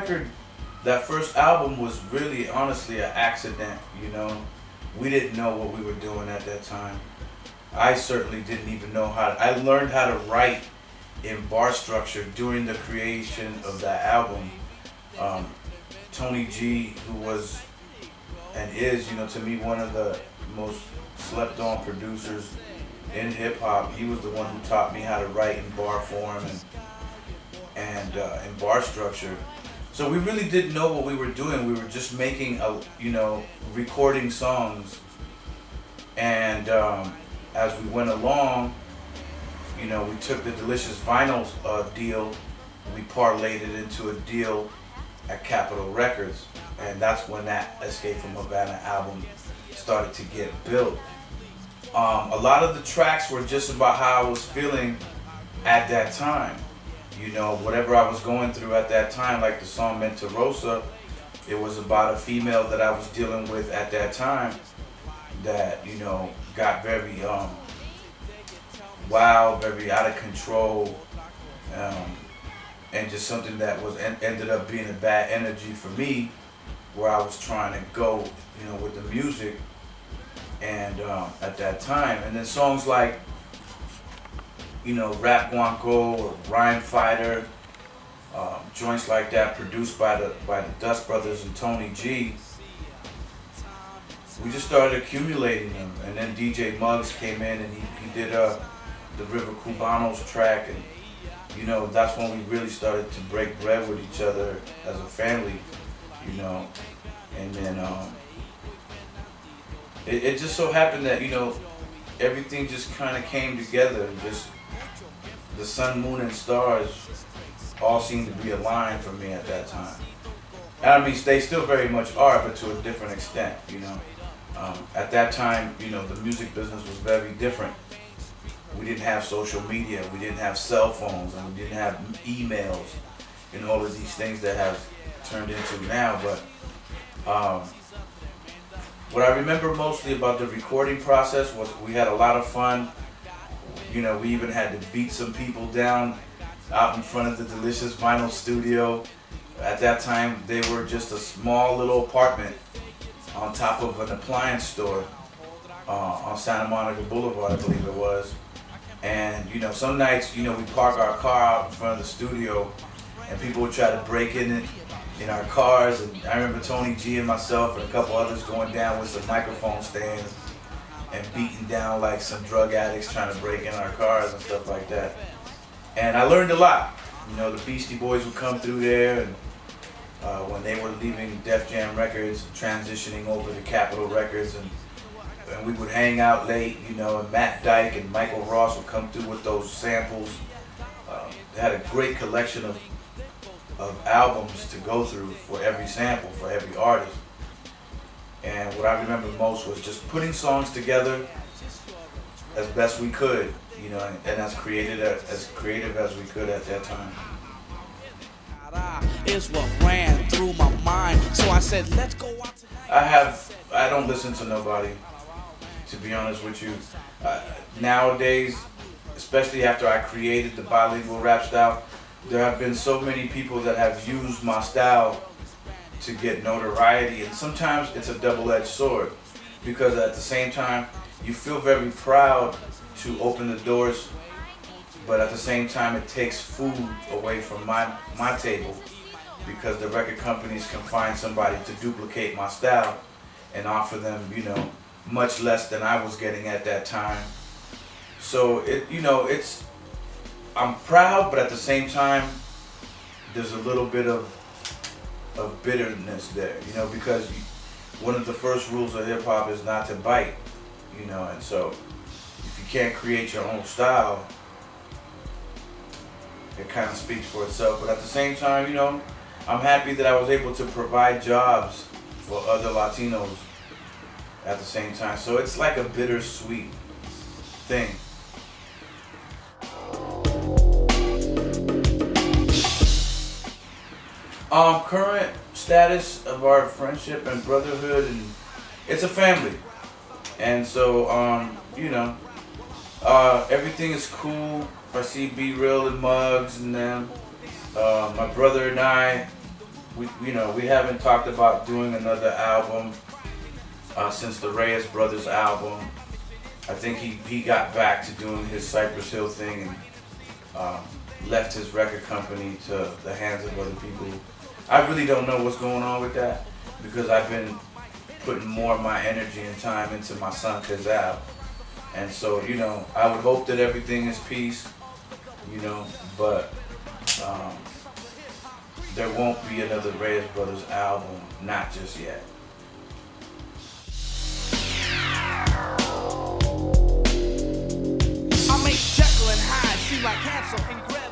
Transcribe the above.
record, that first album was really honestly an accident, you know. We didn't know what we were doing at that time. I certainly didn't even know I learned how to write in bar structure during the creation of that album. Tony G, who was and is, you know, to me one of the most slept on producers in hip hop, he was the one who taught me how to write in bar form and in bar structure. So we really didn't know what we were doing. We were just making recording songs, and as we went along, you know, we took the Delicious Vinyl deal, we parlayed it into a deal at Capitol Records, and that's when that Escape from Havana album started to get built. A lot of the tracks were just about how I was feeling at that time. You know, whatever I was going through at that time, like the song Mentirosa, it was about a female that I was dealing with at that time that, you know, got very wild, very out of control, and just something that was ended up being a bad energy for me, where I was trying to go, you know, with the music, and at that time. And then songs like, you know, Rap Guanco or Rhyme Fighter, joints like that produced by the Dust Brothers and Tony G. We just started accumulating them, and then DJ Muggs came in and he did the River Cubanos track, and you know, that's when we really started to break bread with each other as a family, you know. And then it just so happened that, you know, everything just kind of came together, and just the sun, moon, and stars all seemed to be aligned for me at that time. And I mean, they still very much are, but to a different extent, you know. At that time, you know, the music business was very different. We didn't have social media, we didn't have cell phones, and we didn't have emails, and all of these things that have turned into now. But what I remember mostly about the recording process was we had a lot of fun. You know, we even had to beat some people down out in front of the Delicious Vinyl studio. At that time, they were just a small little apartment on top of an appliance store on Santa Monica Boulevard, I believe it was. And, you know, some nights, you know, we park our car out in front of the studio, and people would try to break in our cars. And I remember Tony G and myself and a couple others going down with some microphone stands and beating down like some drug addicts trying to break in our cars and stuff like that. And I learned a lot. You know, the Beastie Boys would come through there, and when they were leaving Def Jam Records, transitioning over to Capitol Records, and we would hang out late, you know, and Matt Dyke and Michael Ross would come through with those samples. They had a great collection of albums to go through for every sample, for every artist. And what I remember most was just putting songs together as best we could, you know, and as creative as we could at that time. Is what ran through my mind, so I said, let's go out tonight. I don't listen to nobody, to be honest with you. Nowadays, especially after I created the bilingual rap style, there have been so many people that have used my style to get notoriety, and sometimes it's a double-edged sword, because at the same time you feel very proud to open the doors, but at the same time it takes food away from my table, because the record companies can find somebody to duplicate my style and offer them, you know, much less than I was getting at that time. So I'm proud, but at the same time there's a little bit of bitterness there, you know, because one of the first rules of hip hop is not to bite, you know, and so if you can't create your own style, it kind of speaks for itself. But at the same time, you know, I'm happy that I was able to provide jobs for other Latinos at the same time. So it's like a bittersweet thing. Current status of our friendship and brotherhood, and it's a family, and so you know, everything is cool. If I see B Real and Muggs and them, my brother and I, we haven't talked about doing another album since the Reyes Brothers album. I think he got back to doing his Cypress Hill thing and left his record company to the hands of other people. I really don't know what's going on with that because I've been putting more of my energy and time into my son Cazal. And so, I would hope that everything is peace, but there won't be another Reyes Brothers album, not just yet. I make Jekyll and Hyde seem like Hansel and Gretel.